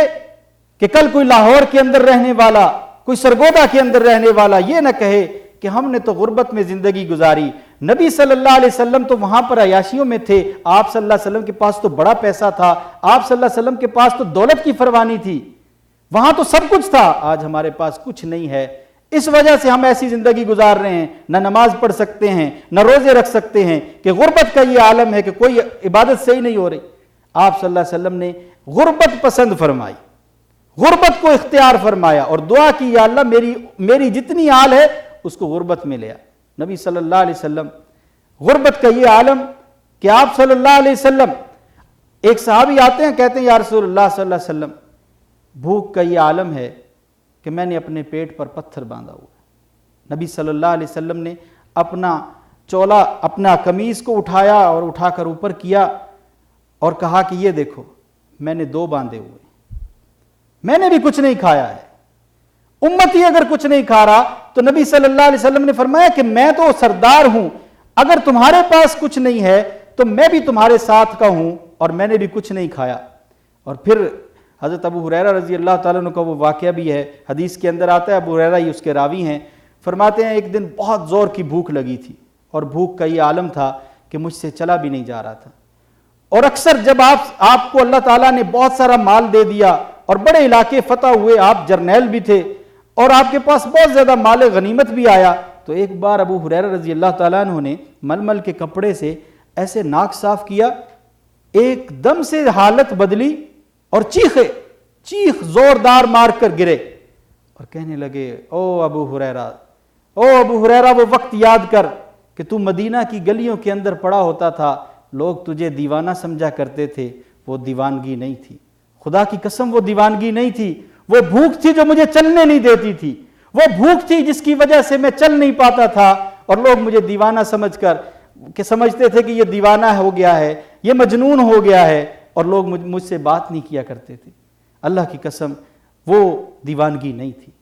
کہ کل کوئی لاہور کے اندر رہنے والا، کوئی سرگودا کے اندر رہنے والا یہ نہ کہے کہ ہم نے تو غربت میں زندگی گزاری، نبی صلی اللہ علیہ وسلم تو وہاں پر عیاشیوں میں تھے، آپ صلی اللہ علیہ وسلم کے پاس تو بڑا پیسہ تھا، آپ صلی اللہ علیہ وسلم کے پاس تو دولت کی فراوانی تھی، وہاں تو سب کچھ تھا، آج ہمارے پاس کچھ نہیں ہے، اس وجہ سے ہم ایسی زندگی گزار رہے ہیں، نہ نماز پڑھ سکتے ہیں، نہ روزے رکھ سکتے ہیں، کہ غربت کا یہ عالم ہے کہ کوئی عبادت صحیح نہیں ہو رہی۔ آپ صلی اللہ علیہ وسلم نے غربت پسند فرمائی، غربت کو اختیار فرمایا، اور دعا کی یا اللہ میری جتنی آل ہے اس کو غربت میں لیا۔ نبی صلی اللہ علیہ وسلم غربت کا یہ عالم کہ آپ صلی اللہ علیہ وسلم، ایک صحابی آتے ہیں کہتے ہیں یا رسول اللہ صلی اللہ علیہ وسلم، بھوک کا یہ عالم ہے کہ میں نے اپنے پیٹ پر پتھر باندھا ہوا ہے۔ نبی صلی اللہ علیہ وسلم نے اپنا چولا اپنا قمیص کو اٹھایا اور اٹھا کر اوپر کیا اور کہا کہ یہ دیکھو میں نے 2 باندھے ہوئے، میں نے بھی کچھ نہیں کھایا ہے، امتی اگر کچھ نہیں کھا رہا تو نبی صلی اللہ علیہ وسلم نے فرمایا کہ میں تو سردار ہوں، اگر تمہارے پاس کچھ نہیں ہے تو میں بھی تمہارے ساتھ کا ہوں اور میں نے بھی کچھ نہیں کھایا۔ اور پھر حضرت ابو ہریرہ رضی اللہ تعالیٰ عنہ کا وہ واقعہ بھی ہے، حدیث کے اندر آتا ہے، ابو ہریرہ ہی اس کے راوی ہیں، فرماتے ہیں ایک دن بہت زور کی بھوک لگی تھی اور بھوک کا یہ عالم تھا کہ مجھ سے چلا بھی نہیں جا رہا تھا، اور اکثر جب آپ کو اللہ تعالیٰ نے بہت سارا مال دے دیا اور بڑے علاقے فتح ہوئے، آپ جرنیل بھی تھے اور آپ کے پاس بہت زیادہ مال غنیمت بھی آیا، تو ایک بار ابو ہریرہ رضی اللہ تعالیٰ عنہ نے ململ کے کپڑے سے ایسے ناک صاف کیا، ایک دم سے حالت بدلی اور چیخ زوردار مار کر گرے اور کہنے لگے او ابو ہریرہ وہ وقت یاد کر کہ تو مدینہ کی گلیوں کے اندر پڑا ہوتا تھا، لوگ تجھے دیوانہ سمجھا کرتے تھے، وہ دیوانگی نہیں تھی، خدا کی قسم وہ دیوانگی نہیں تھی، وہ بھوک تھی جو مجھے چلنے نہیں دیتی تھی، وہ بھوک تھی جس کی وجہ سے میں چل نہیں پاتا تھا اور لوگ مجھے دیوانہ سمجھ کر کہ سمجھتے تھے کہ یہ دیوانہ ہو گیا ہے، یہ مجنون ہو گیا ہے، اور لوگ مجھ سے بات نہیں کیا کرتے تھے۔ اللہ کی قسم وہ دیوانگی نہیں تھی۔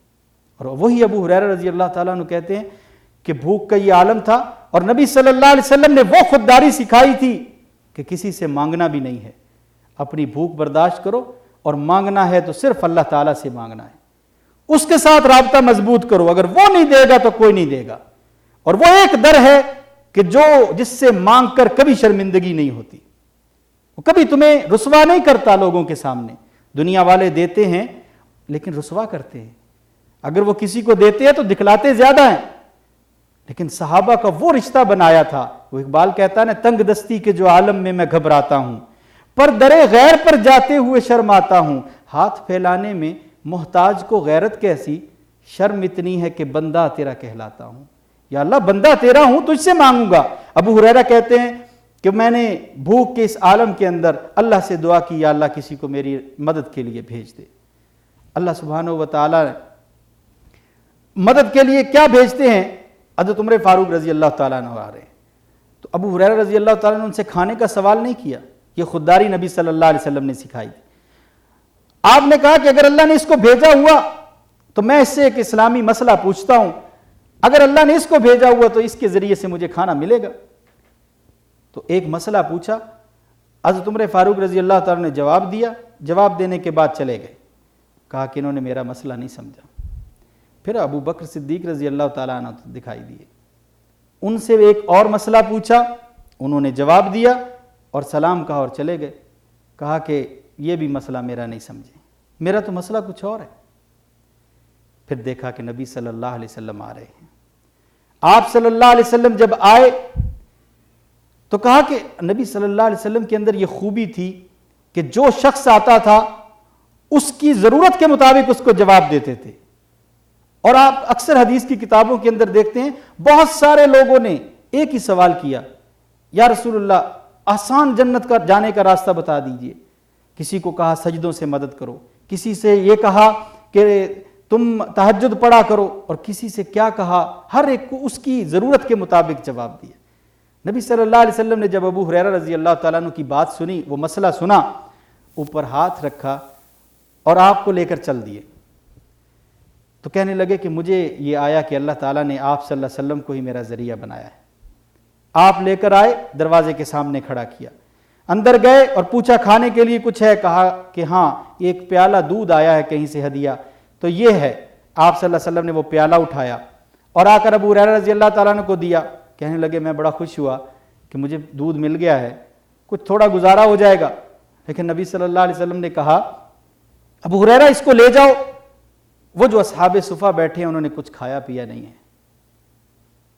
اور وہی ابو ہریرہ رضی اللہ تعالیٰ عنہ کہتے ہیں کہ بھوک کا یہ عالم تھا اور نبی صلی اللہ علیہ وسلم نے وہ خودداری سکھائی تھی کہ کسی سے مانگنا بھی نہیں ہے، اپنی بھوک برداشت کرو اور مانگنا ہے تو صرف اللہ تعالیٰ سے مانگنا ہے، اس کے ساتھ رابطہ مضبوط کرو، اگر وہ نہیں دے گا تو کوئی نہیں دے گا۔ اور وہ ایک در ہے کہ جس سے مانگ کر کبھی شرمندگی نہیں ہوتی، وہ کبھی تمہیں رسوا نہیں کرتا لوگوں کے سامنے۔ دنیا والے دیتے ہیں لیکن رسوا کرتے ہیں، اگر وہ کسی کو دیتے ہیں تو دکھلاتے زیادہ ہیں، لیکن صحابہ کا وہ رشتہ بنایا تھا۔ وہ اقبال کہتا ہے نا، تنگ دستی کے جو عالم میں گھبراتا ہوں، پر درے غیر پر جاتے ہوئے شرماتا ہوں، ہاتھ پھیلانے میں محتاج کو غیرت کیسی، شرم اتنی ہے کہ بندہ تیرا کہلاتا ہوں۔ یا اللہ بندہ تیرا ہوں، تجھ سے مانگوں گا۔ ابو ہریرہ کہتے ہیں کہ میں نے بھوک کے اس عالم کے اندر اللہ سے دعا کی، یا اللہ کسی کو میری مدد کے لیے بھیج دے۔ اللہ سبحانہ و تعالیٰ مدد کے لیے کیا بھیجتے ہیں؟ حضرت عمر فاروق رضی اللہ تعالیٰ عنہ آ رہے ہیں تو ابو ہریرہ رضی اللہ تعالیٰ عنہ ان سے کھانے کا سوال نہیں کیا، یہ خودداری نبی صلی اللہ علیہ وسلم نے سکھائی تھی۔ آپ نے کہا کہ اگر اللہ نے اس کو بھیجا ہوا تو میں اس سے ایک اسلامی مسئلہ پوچھتا ہوں، اگر اللہ نے اس کو بھیجا ہوا تو اس کے ذریعے سے مجھے کھانا ملے گا۔ تو ایک مسئلہ پوچھا، حضرت عمر فاروق رضی اللہ تعالیٰ نے جواب دیا، جواب دینے کے بعد چلے گئے، کہا کہ انہوں نے میرا مسئلہ نہیں سمجھا۔ پھر ابو بکر صدیق رضی اللہ تعالیٰ عنہ دکھائی دیے، ان سے ایک اور مسئلہ پوچھا، انہوں نے جواب دیا اور سلام کہا اور چلے گئے، کہا کہ یہ بھی مسئلہ میرا نہیں سمجھے، میرا تو مسئلہ کچھ اور ہے۔ پھر دیکھا کہ نبی صلی اللہ علیہ وسلم آ رہے ہیں۔ آپ صلی اللہ علیہ وسلم جب آئے تو کہا کہ نبی صلی اللہ علیہ وسلم کے اندر یہ خوبی تھی کہ جو شخص آتا تھا اس کی ضرورت کے مطابق اس کو جواب دیتے تھے۔ اور آپ اکثر حدیث کی کتابوں کے اندر دیکھتے ہیں بہت سارے لوگوں نے ایک ہی سوال کیا، یا رسول اللہ آسان جنت کا جانے کا راستہ بتا دیجئے۔ کسی کو کہا سجدوں سے مدد کرو، کسی سے یہ کہا کہ تم تہجد پڑھا کرو، اور کسی سے کیا کہا، ہر ایک کو اس کی ضرورت کے مطابق جواب دیا۔ نبی صلی اللہ علیہ وسلم نے جب ابو ہریرہ رضی اللہ تعالیٰ عنہ کی بات سنی، وہ مسئلہ سنا، اوپر ہاتھ رکھا اور آپ کو لے کر چل دیے۔ تو کہنے لگے کہ مجھے یہ آیا کہ اللہ تعالیٰ نے آپ صلی اللہ علیہ وسلم کو ہی میرا ذریعہ بنایا ہے۔ آپ لے کر آئے، دروازے کے سامنے کھڑا کیا، اندر گئے اور پوچھا کھانے کے لیے کچھ ہے؟ کہا کہ ہاں ایک پیالہ دودھ آیا ہے کہیں سے ہدیہ، تو یہ ہے۔ آپ صلی اللہ علیہ وسلم نے وہ پیالہ اٹھایا اور آ کر ابو ہریرہ رضی اللہ تعالیٰ عنہ کو دیا۔ کہنے لگے میں بڑا خوش ہوا کہ مجھے دودھ مل گیا ہے، کچھ تھوڑا گزارا ہو جائے گا۔ لیکن نبی صلی اللہ علیہ وسلم نے کہا ابو ہریرہ اس کو لے جاؤ، وہ جو اصحاب صفہ بیٹھے ہیں انہوں نے کچھ کھایا پیا نہیں ہے۔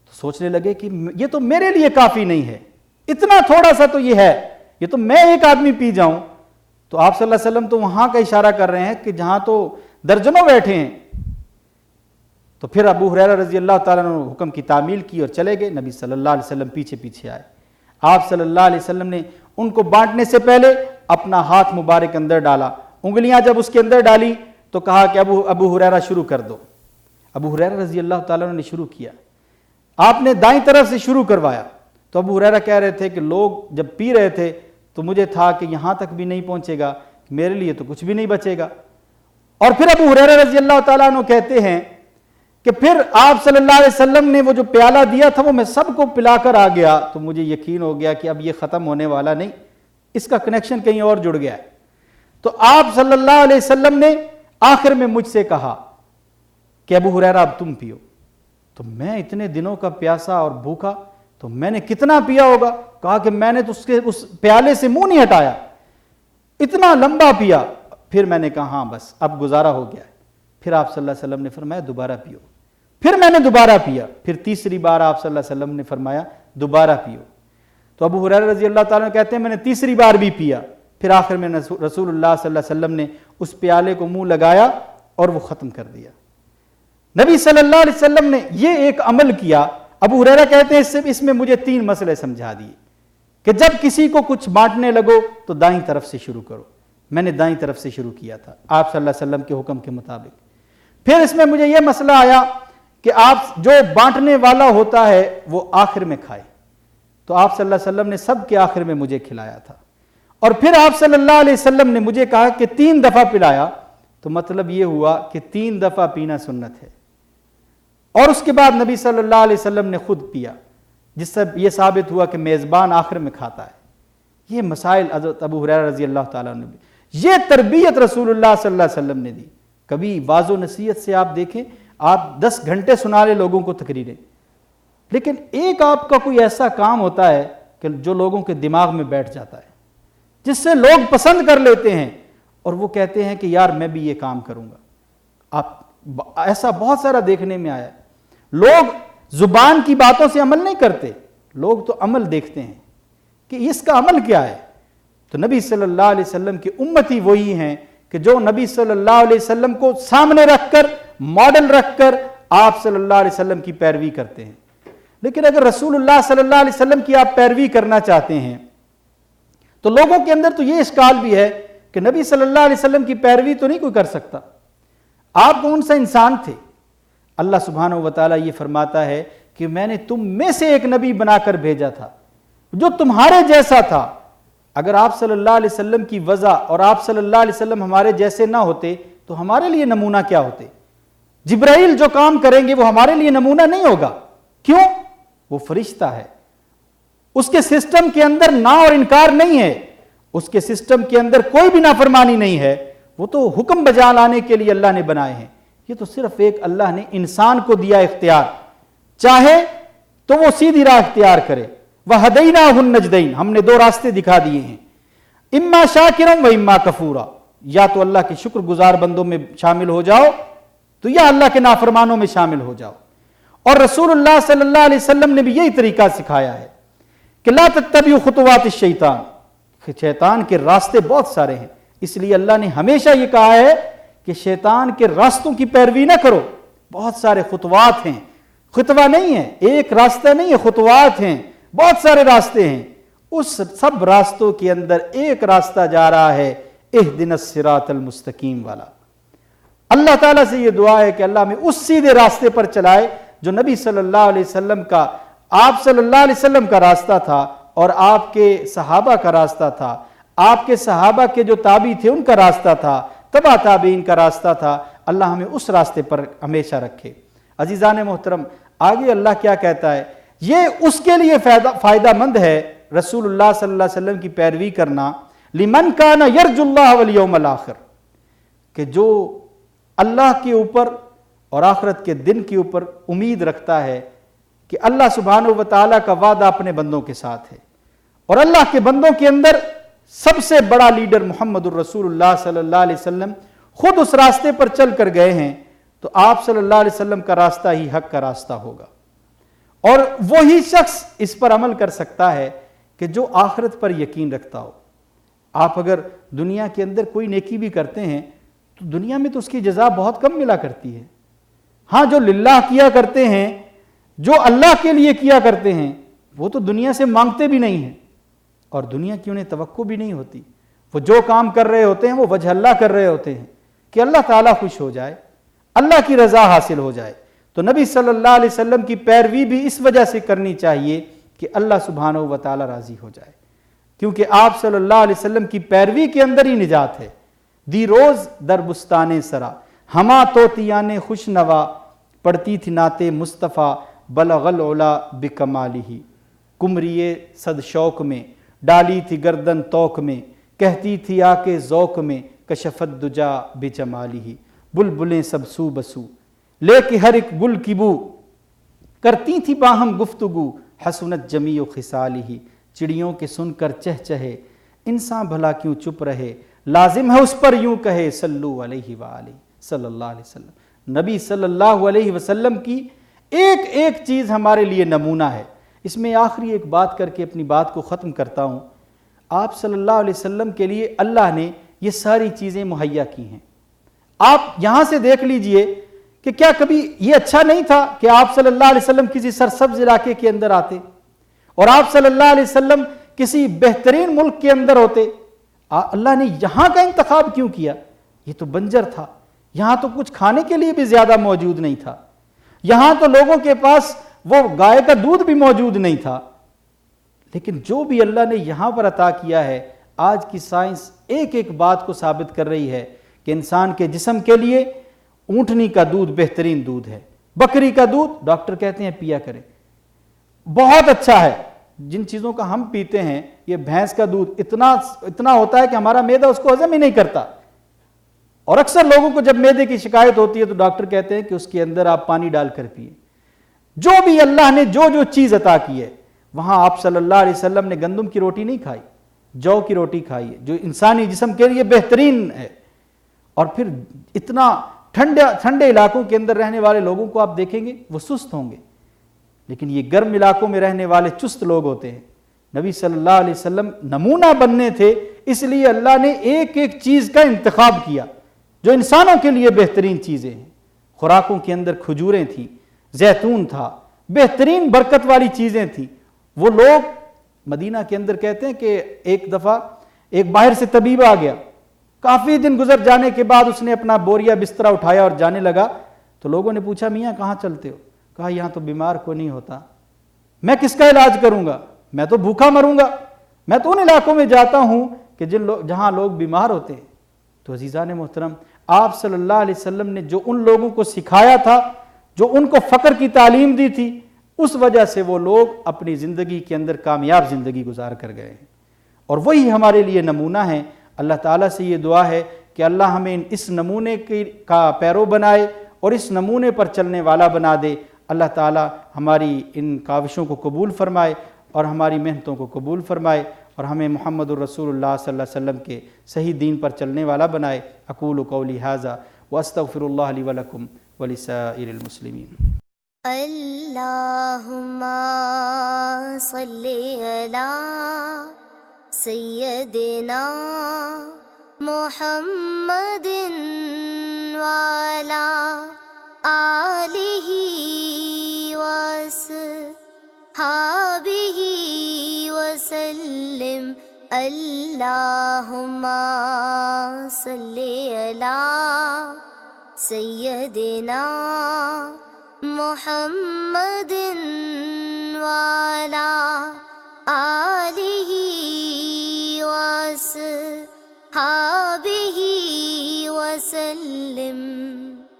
تو سوچنے لگے کہ یہ تو میرے لیے کافی نہیں ہے، اتنا تھوڑا سا تو یہ ہے، یہ تو میں ایک آدمی پی جاؤں۔ تو آپ صلی اللہ علیہ وسلم تو وہاں کا اشارہ کر رہے ہیں کہ جہاں تو درجنوں بیٹھے ہیں۔ تو پھر ابو ہریرہ رضی اللہ تعالیٰ نے حکم کی تعمیل کی اور چلے گئے۔ نبی صلی اللہ علیہ وسلم پیچھے پیچھے آئے۔ آپ صلی اللہ علیہ وسلم نے ان کو بانٹنے سے پہلے اپنا ہاتھ مبارک اندر ڈالا، انگلیاں جب اس کے اندر ڈالی تو کہا کہ ابو ہریرہ شروع کر دو۔ ابو ہریرہ رضی اللہ تعالیٰ نے شروع کیا، آپ نے دائیں طرف سے شروع کروایا۔ تو ابو ہریرہ کہہ رہے تھے کہ لوگ جب پی رہے تھے تو مجھے تھا کہ یہاں تک بھی نہیں پہنچے گا، میرے لیے تو کچھ بھی نہیں بچے گا۔ اور پھر ابو ہریرہ رضی اللہ تعالیٰ عنہ کہتے ہیں کہ پھر آپ صلی اللہ علیہ وسلم نے وہ جو پیالہ دیا تھا وہ میں سب کو پلا کر آ گیا، تو مجھے یقین ہو گیا کہ اب یہ ختم ہونے والا نہیں، اس کا کنیکشن کہیں اور جڑ گیا ہے۔ تو آپ صلی اللہ علیہ وسلم نے آخر میں مجھ سے کہا کہ ابو ہریرہ اب تم پیو۔ تو میں اتنے دنوں کا پیاسا اور بھوکا، تو میں نے کتنا پیا ہوگا؟ کہا کہ میں نے تو اس پیالے سے منہ نہیں ہٹایا، اتنا لمبا پیا۔ پھر میں نے کہا ہاں بس اب گزارا ہو گیا ہے۔ پھر آپ صلی اللہ علیہ وسلم نے فرمایا دوبارہ پیو۔ پھر میں نے دوبارہ پیا۔ پھر تیسری بار آپ صلی اللہ علیہ وسلم نے فرمایا دوبارہ پیو۔ تو ابو ہریرہ رضی اللہ تعالیٰ کہتے ہیں میں نے تیسری بار بھی پیا۔ پھر آخر میں رسول اللہ صلی اللہ علیہ وسلم نے اس پیالے کو منہ لگایا اور وہ ختم کر دیا۔ نبی صلی اللہ علیہ وسلم نے یہ ایک عمل کیا۔ ابو ہریرہ کہتے ہیں اس میں مجھے 3 مسئلے سمجھا دیے کہ جب کسی کو کچھ بانٹنے لگو تو دائیں طرف سے شروع کرو۔ میں نے دائیں طرف سے شروع کیا تھا آپ صلی اللہ علیہ وسلم کے حکم کے مطابق۔ پھر اس میں مجھے یہ مسئلہ آیا کہ آپ جو بانٹنے والا ہوتا ہے وہ آخر میں کھائے، تو آپ صلی اللہ علیہ وسلم نے سب کے آخر میں مجھے کھلایا تھا۔ اور پھر آپ صلی اللہ علیہ وسلم نے مجھے کہا کہ 3 دفعہ پلایا، تو مطلب یہ ہوا کہ 3 دفعہ پینا سنت ہے۔ اور اس کے بعد نبی صلی اللہ علیہ وسلم نے خود پیا، جس سے یہ ثابت ہوا کہ میزبان آخر میں کھاتا ہے۔ یہ مسائل حضرت ابو ہریرہ رضی اللہ تعالیٰ عنہ نے، یہ تربیت رسول اللہ صلی اللہ علیہ وسلم نے دی۔ کبھی واعظ و نصیحت سے آپ دیکھیں، آپ 10 گھنٹے سنا لیں لوگوں کو تقریریں، لیکن ایک آپ کا کوئی ایسا کام ہوتا ہے کہ جو لوگوں کے دماغ میں بیٹھ جاتا ہے، جس سے لوگ پسند کر لیتے ہیں اور وہ کہتے ہیں کہ یار میں بھی یہ کام کروں گا۔ آپ ایسا بہت سارا دیکھنے میں آیا ہے۔ لوگ زبان کی باتوں سے عمل نہیں کرتے، لوگ تو عمل دیکھتے ہیں کہ اس کا عمل کیا ہے۔ تو نبی صلی اللہ علیہ وسلم کی امتی وہی ہیں کہ جو نبی صلی اللہ علیہ وسلم کو سامنے رکھ کر، ماڈل رکھ کر آپ صلی اللہ علیہ وسلم کی پیروی کرتے ہیں۔ لیکن اگر رسول اللہ صلی اللہ علیہ وسلم کی آپ پیروی کرنا چاہتے ہیں تو لوگوں کے اندر تو یہ اشکال بھی ہے کہ نبی صلی اللہ علیہ وسلم کی پیروی تو نہیں کوئی کر سکتا، آپ کون سا انسان تھے؟ اللہ سبحانہ و تعالیٰ یہ فرماتا ہے کہ میں نے تم میں سے ایک نبی بنا کر بھیجا تھا جو تمہارے جیسا تھا۔ اگر آپ صلی اللہ علیہ وسلم کی وضع اور آپ صلی اللہ علیہ وسلم ہمارے جیسے نہ ہوتے تو ہمارے لیے نمونہ کیا ہوتے؟ جبرائیل جو کام کریں گے وہ ہمارے لیے نمونہ نہیں ہوگا۔ کیوں؟ وہ فرشتہ ہے، اس کے سسٹم کے اندر نہ اور انکار نہیں ہے، اس کے سسٹم کے اندر کوئی بھی نافرمانی نہیں ہے، وہ تو حکم بجا لانے کے لیے اللہ نے بنائے ہیں۔ یہ تو صرف ایک اللہ نے انسان کو دیا اختیار، چاہے تو وہ سیدھی راہ اختیار کرے۔ وَهَدَيْنَاهُ النَّجْدَيْنِ، ہم نے 2 راستے دکھا دیے ہیں، اما شاکرا و اما کفورا، یا تو اللہ کے شکر گزار بندوں میں شامل ہو جاؤ تو یا اللہ کے نافرمانوں میں شامل ہو جاؤ۔ اور رسول اللہ صلی اللہ علیہ وسلم نے بھی یہی طریقہ سکھایا ہے کہ لا تتبعوا خطوات الشیطان، شیطان کے راستے بہت سارے ہیں، اس لیے اللہ نے ہمیشہ یہ کہا ہے کہ شیطان کے راستوں کی پیروی نہ کرو، بہت سارے خطوات ہیں، خطوہ نہیں ہے، ایک راستہ نہیں ہے، خطوات ہیں، بہت سارے راستے ہیں۔ اس سب راستوں کے اندر ایک راستہ جا رہا ہے اہدنا الصراط المستقیم والا۔ اللہ تعالیٰ سے یہ دعا ہے کہ اللہ ہمیں اس سیدھے راستے پر چلائے جو نبی صلی اللہ علیہ وسلم کا، آپ صلی اللہ علیہ وسلم کا راستہ تھا اور آپ کے صحابہ کا راستہ تھا، آپ کے صحابہ کے جو تابعی تھے ان کا راستہ تھا، تبع تابعین کا راستہ تھا۔ اللہ ہمیں اس راستے پر ہمیشہ رکھے۔ عزیزان محترم، آگے اللہ کیا کہتا ہے؟ یہ اس کے لیے فائدہ مند ہے رسول اللہ صلی اللہ علیہ وسلم کی پیروی کرنا، لمن کان یرجو اللہ والیوم الآخر، کہ جو اللہ کے اوپر اور آخرت کے دن کے اوپر امید رکھتا ہے کہ اللہ سبحانہ و تعالیٰ کا وعدہ اپنے بندوں کے ساتھ ہے، اور اللہ کے بندوں کے اندر سب سے بڑا لیڈر محمد الرسول اللہ صلی اللہ علیہ وسلم خود اس راستے پر چل کر گئے ہیں، تو آپ صلی اللہ علیہ وسلم کا راستہ ہی حق کا راستہ ہوگا۔ اور وہی شخص اس پر عمل کر سکتا ہے کہ جو آخرت پر یقین رکھتا ہو۔ آپ اگر دنیا کے اندر کوئی نیکی بھی کرتے ہیں تو دنیا میں تو اس کی جزا بہت کم ملا کرتی ہے۔ ہاں، جو للہ کیا کرتے ہیں، جو اللہ کے لیے کیا کرتے ہیں، وہ تو دنیا سے مانگتے بھی نہیں ہیں اور دنیا کی انہیں توقع بھی نہیں ہوتی۔ وہ جو کام کر رہے ہوتے ہیں وہ وجہ اللہ کر رہے ہوتے ہیں کہ اللہ تعالیٰ خوش ہو جائے، اللہ کی رضا حاصل ہو جائے۔ تو نبی صلی اللہ علیہ وسلم کی پیروی بھی اس وجہ سے کرنی چاہیے کہ اللہ سبحانہ و تعالی راضی ہو جائے، کیونکہ آپ صلی اللہ علیہ وسلم کی پیروی کے اندر ہی نجات ہے۔ دی روز در بستان سرا ہما طوطیان خوش نوا، پڑھتی تھی نعت مصطفیٰ بلغ العلا بکمالہ، کمریے صد شوق میں ڈالی تھی گردن توق میں، کہتی تھی آ کے ذوق میں کشفت دجا بجمالہ، بلبلیں سب سو بسو لے کے ہر ایک گل کی بو، کرتی تھی باہم گفتگو حسنت جمیع خصالہ، چڑیوں کے سن کر چہچہے انسان بھلا کیوں چپ رہے، لازم ہے اس پر یوں کہے صلو علیہ وآلہ صلی اللہ علیہ وسلم۔ نبی صلی اللہ علیہ وسلم کی ایک ایک چیز ہمارے لیے نمونہ ہے۔ اس میں آخری ایک بات کر کے اپنی بات کو ختم کرتا ہوں۔ آپ صلی اللہ علیہ وسلم کے لیے اللہ نے یہ ساری چیزیں مہیا کی ہیں۔ آپ یہاں سے دیکھ لیجئے کہ کیا کبھی یہ اچھا نہیں تھا کہ آپ صلی اللہ علیہ وسلم کسی سرسبز علاقے کے اندر آتے اور آپ صلی اللہ علیہ وسلم کسی بہترین ملک کے اندر ہوتے؟ اللہ نے یہاں کا انتخاب کیوں کیا؟ یہ تو بنجر تھا، یہاں تو کچھ کھانے کے لیے بھی زیادہ موجود نہیں تھا، یہاں تو لوگوں کے پاس وہ گائے کا دودھ بھی موجود نہیں تھا، لیکن جو بھی اللہ نے یہاں پر عطا کیا ہے، آج کی سائنس ایک ایک بات کو ثابت کر رہی ہے کہ انسان کے جسم کے لیے اونٹنی کا دودھ بہترین دودھ ہے، بکری کا دودھ ڈاکٹر کہتے ہیں پیا کریں، بہت اچھا ہے۔ جن چیزوں کا ہم پیتے ہیں، یہ بھینس کا دودھ اتنا ہوتا ہے کہ ہمارا معدہ اس کو ہضم ہی نہیں کرتا، اور اکثر لوگوں کو جب معدے کی شکایت ہوتی ہے تو ڈاکٹر کہتے ہیں کہ اس کے اندر آپ پانی ڈال کر پیئے۔ جو بھی اللہ نے جو چیز عطا کی ہے، وہاں آپ صلی اللہ علیہ وسلم نے گندم کی روٹی نہیں کھائی، جو کی روٹی کھائی ہے، جو انسانی جسم کے لیے بہترین ہے۔ اور پھر اتنا ٹھنڈے علاقوں کے اندر رہنے والے لوگوں کو آپ دیکھیں گے وہ سست ہوں گے، لیکن یہ گرم علاقوں میں رہنے والے چست لوگ ہوتے ہیں۔ نبی صلی اللہ علیہ وسلم نمونہ بننے تھے، اس لیے اللہ نے ایک ایک چیز کا انتخاب کیا جو انسانوں کے لیے بہترین چیزیں ہیں۔ خوراکوں کے اندر کھجوریں تھیں، زیتون تھا، بہترین برکت والی چیزیں تھیں۔ وہ لوگ مدینہ کے اندر کہتے ہیں کہ ایک دفعہ ایک باہر سے طبیب آ گیا، کافی دن گزر جانے کے بعد اس نے اپنا بوریا بسترا اٹھایا اور جانے لگا، تو لوگوں نے پوچھا میاں کہاں چلتے ہو؟ کہا یہاں تو بیمار کو نہیں ہوتا، میں کس کا علاج کروں گا؟ میں تو بھوکا مروں گا، میں تو ان علاقوں میں جاتا ہوں کہ جہاں لوگ بیمار ہوتے ہیں۔ تو عزیزان محترم، آپ صلی اللہ علیہ وسلم نے جو ان لوگوں کو سکھایا تھا، جو ان کو فقر کی تعلیم دی تھی، اس وجہ سے وہ لوگ اپنی زندگی کے اندر کامیاب زندگی گزار کر گئے ہیں، اور وہی ہمارے لیے نمونہ ہیں۔ اللہ تعالیٰ سے یہ دعا ہے کہ اللہ ہمیں اس نمونے کا پیرو بنائے اور اس نمونے پر چلنے والا بنا دے۔ اللہ تعالیٰ ہماری ان کاوشوں کو قبول فرمائے اور ہماری محنتوں کو قبول فرمائے، اور ہمیں محمد الرسول اللہ صلی اللہ علیہ وسلم کے صحیح دین پر چلنے والا بنائے۔ اقول قولی ھذا واستغفر اللہ لی ولکم ولسائر المسلمین۔ اللہم صلی علی سیدنا محمد وعلی آلہ وصحبہ وسلم۔ اللہم صلی علی سیدنا محمد